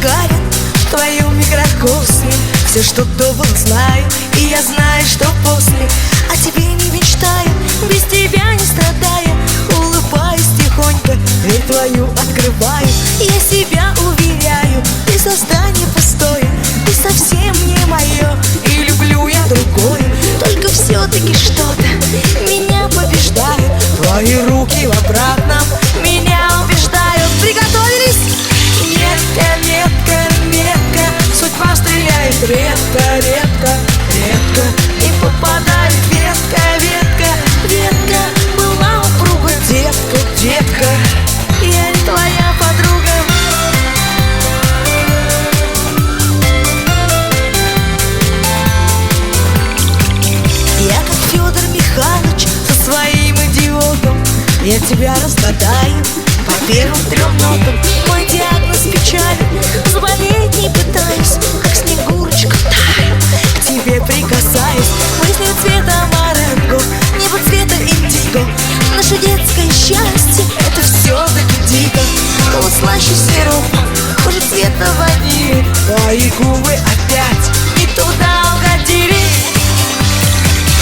Гагарин в твоем микрокосме. Все, что до было, знаю, и я знаю, что после. О тебе не мечтаю, без тебя не страдая. Улыбаюсь тихонько, дверь твою открываю. Я себя уверяю, ты создание пустое, ты совсем не мое, и люблю я другое. Только все-таки что-то меня побеждает. Твои руки в обратном меня убеждают. Приготовились? Метко, метко, метко, судьба стреляет редко, редко, редко, и попадает ветка, ветка, ветка. Была упруга детка, детка, я не твоя подруга. Я как Федор Михайлович со своим идиотом, я тебя разгадаю по первым 3 нотам. Мой диагноз печален, заболеть не пытаюсь, как Снегурочка таю, к тебе прикасаюсь. Мысли цвета маренго, небо цвета индиго. Наше детское счастье — это все-таки дико. Голос слаще сиропа, кожа цвета ванили. Твои губы опять не туда угодили.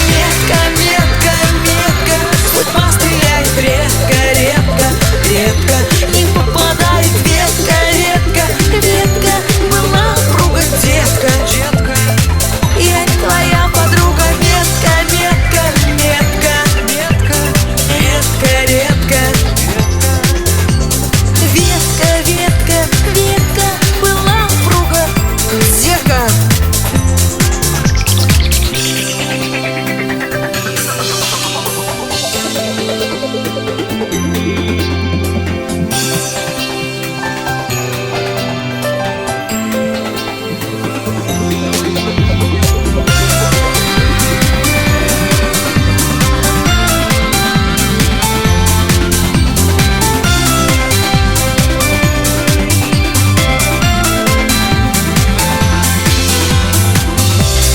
Метко, метко, метко, судьба стреляет редко, редко, редко, не попадает ветка, ветка, ветка. Была упруга детка, детка, я не твоя подруга. Метка, метка, метка, метка, редко, редко, ветка, ветка, ветка. Была упруга детка.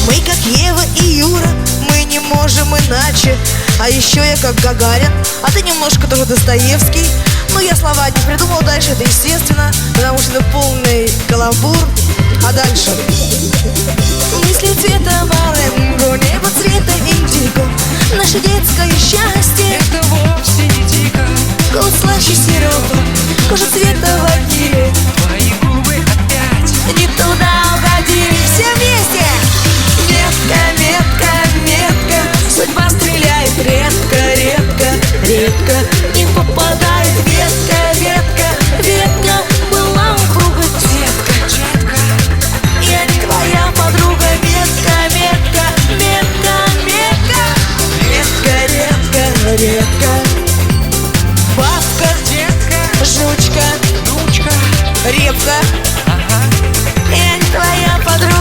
Мы как Ева и Юра, мы не можем иначе. А еще я как Гагарин, а ты немножко тоже Достоевский. Но я слова не придумал, дальше это естественно, потому что это полный каламбур. А дальше? Мысли цвета маренго, небо цвета индиго. Наше детское счастье — это вовсе не дико. Голос слаще сиропа, кожа цвета ванили. Твои губы опять не туда угодили. Все вместе! Метка, метка, метка, судьба стреляет редко, редко, редко, не попадает ветка, ветка, ветка. Была упруга детка, детка, я не твоя подруга. Метка, метка, метка, метка, редко, редко, редко. Бабка, детка, жучка, ручка, репка, ага, я не твоя подруга.